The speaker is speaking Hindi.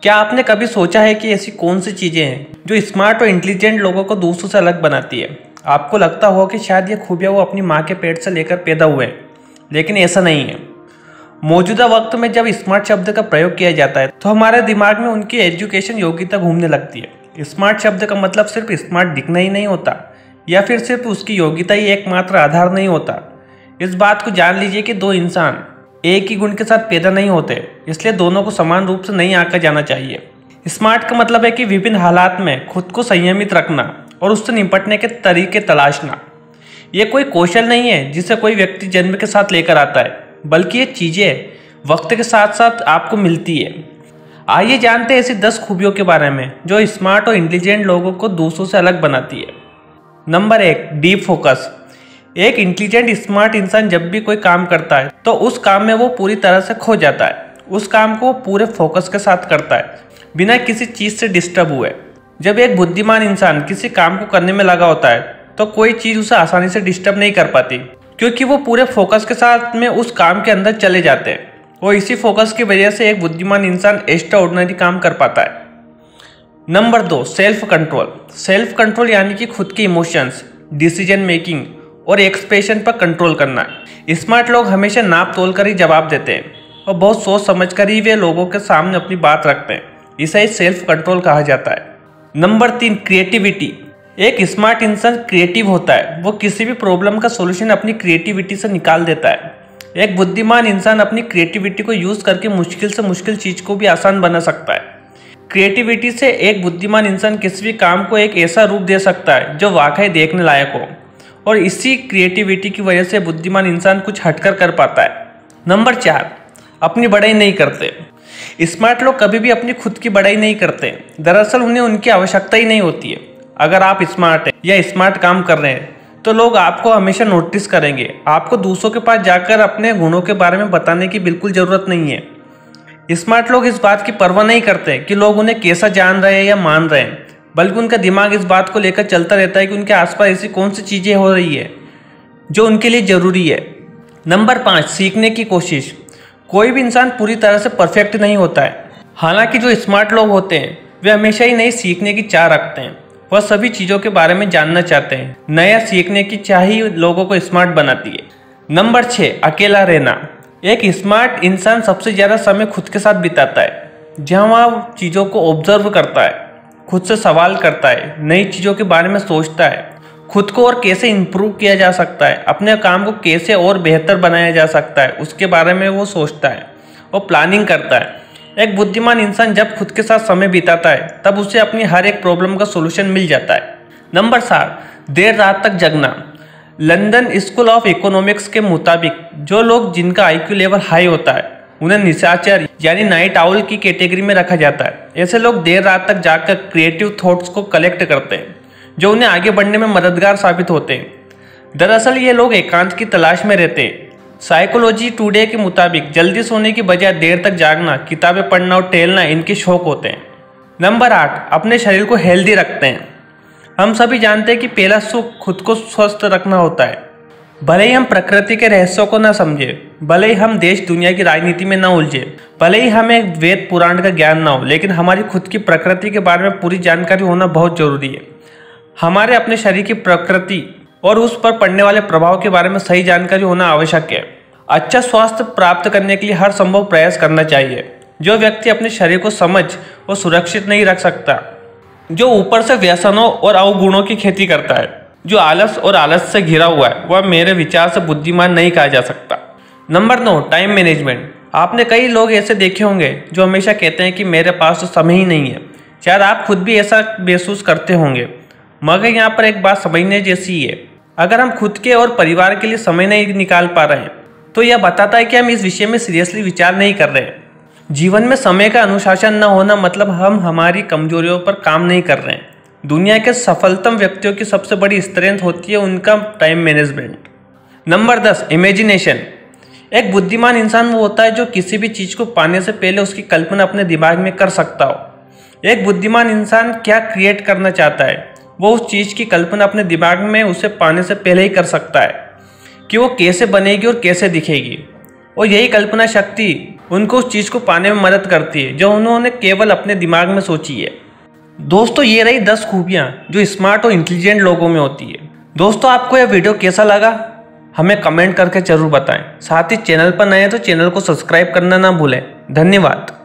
क्या आपने कभी सोचा है कि ऐसी कौन सी चीज़ें हैं जो स्मार्ट और इंटेलिजेंट लोगों को दूसरों से अलग बनाती है? आपको लगता हो कि शायद ये खूबियाँ वो अपनी माँ के पेट से लेकर पैदा हुए हैं, लेकिन ऐसा नहीं है। मौजूदा वक्त में जब स्मार्ट शब्द का प्रयोग किया जाता है तो हमारे दिमाग में उनकी एजुकेशन योग्यता घूमने लगती है। स्मार्ट शब्द का मतलब सिर्फ स्मार्ट दिखना ही नहीं होता, या फिर सिर्फ उसकी योग्यता ही एकमात्र आधार नहीं होता। इस बात को जान लीजिए कि दो इंसान एक ही गुण के साथ पैदा नहीं होते, इसलिए दोनों को समान रूप से नहीं आंका जाना चाहिए। स्मार्ट का मतलब है कि विभिन्न हालात में खुद को संयमित रखना और उससे निपटने के तरीके तलाशना। ये कोई कौशल नहीं है जिसे कोई व्यक्ति जन्म के साथ लेकर आता है, बल्कि ये चीज़ें वक्त के साथ साथ आपको मिलती है। आइए जानते हैं ऐसी 10 खूबियों के बारे में जो स्मार्ट और इंटेलिजेंट लोगों को दूसरों से अलग बनाती है। Number 1, deep focus. एक इंटेलिजेंट स्मार्ट इंसान जब भी कोई काम करता है तो उस काम में वो पूरी तरह से खो जाता है। उस काम को पूरे फोकस के साथ करता है, बिना किसी चीज़ से डिस्टर्ब हुए। जब एक बुद्धिमान इंसान किसी काम को करने में लगा होता है तो कोई चीज़ उसे आसानी से डिस्टर्ब नहीं कर पाती, क्योंकि वो पूरे फोकस के साथ में उस काम के अंदर चले जाते हैं। और इसी फोकस की वजह से एक बुद्धिमान इंसान एक्स्ट्रा ऑर्डिनरी काम कर पाता है। Number 2, self control. Self control यानी कि खुद के इमोशंस, डिसीजन मेकिंग और एक्सप्रेशन पर कंट्रोल करना है। स्मार्ट लोग हमेशा नाप तोल कर ही जवाब देते हैं और बहुत सोच समझ कर ही वे लोगों के सामने अपनी बात रखते हैं। इसे सेल्फ कंट्रोल कहा जाता है। Number 3, creativity. एक स्मार्ट इंसान क्रिएटिव होता है, वो किसी भी प्रॉब्लम का सॉल्यूशन अपनी क्रिएटिविटी से निकाल देता है। एक बुद्धिमान इंसान अपनी क्रिएटिविटी को यूज करके मुश्किल से मुश्किल चीज को भी आसान बना सकता है। क्रिएटिविटी से एक बुद्धिमान इंसान किसी भी काम को एक ऐसा रूप दे सकता है जो वाकई देखने लायक हो, और इसी क्रिएटिविटी की वजह से बुद्धिमान इंसान कुछ हटकर कर पाता है। नंबर 4, अपनी बड़ाई नहीं करते। स्मार्ट लोग कभी भी अपनी खुद की बड़ाई नहीं करते। दरअसल उन्हें उनकी आवश्यकता ही नहीं होती है। अगर आप स्मार्ट हैं या स्मार्ट काम कर रहे हैं तो लोग आपको हमेशा नोटिस करेंगे। आपको दूसरों के पास जाकर अपने गुणों के बारे में बताने की बिल्कुल ज़रूरत नहीं है। स्मार्ट लोग इस बात की परवाह नहीं करते कि लोग उन्हें कैसा जान रहे हैं या मान रहे हैं, बल्कि उनका दिमाग इस बात को लेकर चलता रहता है कि उनके आसपास ऐसी कौन सी चीज़ें हो रही है जो उनके लिए ज़रूरी है। नंबर 5, सीखने की कोशिश। कोई भी इंसान पूरी तरह से परफेक्ट नहीं होता है। हालांकि जो स्मार्ट लोग होते हैं वे हमेशा ही नई सीखने की चाह रखते हैं। वह सभी चीज़ों के बारे में जानना चाहते हैं। नया सीखने की चाह ही लोगों को स्मार्ट बनाती है। नंबर 6, अकेला रहना। एक स्मार्ट इंसान सबसे ज़्यादा समय खुद के साथ बिताता है, जहाँ वह चीज़ों को ऑब्जर्व करता है, खुद से सवाल करता है, नई चीज़ों के बारे में सोचता है, खुद को और कैसे इम्प्रूव किया जा सकता है, अपने काम को कैसे और बेहतर बनाया जा सकता है, उसके बारे में वो सोचता है और प्लानिंग करता है। एक बुद्धिमान इंसान जब खुद के साथ समय बिताता है तब उसे अपनी हर एक प्रॉब्लम का सोल्यूशन मिल जाता है। नंबर 7, देर रात तक जगना। लंदन स्कूल ऑफ इकोनॉमिक्स के मुताबिक जो लोग जिनका IQ लेवल हाई होता है उन्हें निशाचर यानी नाइट आउल की कैटेगरी में रखा जाता है। ऐसे लोग देर रात तक जाकर क्रिएटिव थॉट्स को कलेक्ट करते हैं जो उन्हें आगे बढ़ने में मददगार साबित होते हैं। दरअसल ये लोग एकांत की तलाश में रहते हैं। साइकोलॉजी टुडे के मुताबिक जल्दी सोने की बजाय देर तक जागना, किताबें पढ़ना और टहलना इनके शौक होते हैं। नंबर 8, अपने शरीर को हेल्दी रखते हैं। हम सभी जानते हैं कि पहला सुख खुद को स्वस्थ रखना होता है। भले ही हम प्रकृति के रहस्यों को न समझे, भले ही हम देश दुनिया की राजनीति में न उलझे, भले ही हमें वेद पुराण का ज्ञान न हो, लेकिन हमारी खुद की प्रकृति के बारे में पूरी जानकारी होना बहुत जरूरी है। हमारे अपने शरीर की प्रकृति और उस पर पड़ने वाले प्रभाव के बारे में सही जानकारी होना आवश्यक है। अच्छा स्वास्थ्य प्राप्त करने के लिए हर संभव प्रयास करना चाहिए। जो व्यक्ति अपने शरीर को समझ और सुरक्षित नहीं रख सकता, जो ऊपर से व्यसनों और अवगुणों की खेती करता है, जो आलस और आलस से घिरा हुआ है, वह मेरे विचार से बुद्धिमान नहीं कहा जा सकता। Number 9, time management. आपने कई लोग ऐसे देखे होंगे जो हमेशा कहते हैं कि मेरे पास तो समय ही नहीं है। शायद आप खुद भी ऐसा महसूस करते होंगे, मगर यहाँ पर एक बात समझने जैसी ही है। अगर हम खुद के और परिवार के लिए समय नहीं निकाल पा रहे हैं तो यह बताता है कि हम इस विषय में सीरियसली विचार नहीं कर रहे हैं। जीवन में समय का अनुशासन न होना मतलब हम हमारी कमजोरियों पर काम नहीं कर रहे हैं। दुनिया के सफलतम व्यक्तियों की सबसे बड़ी स्ट्रेंथ होती है उनका टाइम मैनेजमेंट। Number 10, imagination. एक बुद्धिमान इंसान वो होता है जो किसी भी चीज़ को पाने से पहले उसकी कल्पना अपने दिमाग में कर सकता हो। एक बुद्धिमान इंसान क्या क्रिएट करना चाहता है वो उस चीज़ की कल्पना अपने दिमाग में उसे पाने से पहले ही कर सकता है कि वो कैसे बनेगी और कैसे दिखेगी। और यही कल्पना शक्ति उनको उस चीज़ को पाने में मदद करती है जो उन्होंने केवल अपने दिमाग में सोची है। दोस्तों, ये रही 10 खूबियाँ जो स्मार्ट और इंटेलिजेंट लोगों में होती है। दोस्तों, आपको यह वीडियो कैसा लगा हमें कमेंट करके जरूर बताएं। साथ ही चैनल पर नए हैं तो चैनल को सब्सक्राइब करना ना भूलें। धन्यवाद।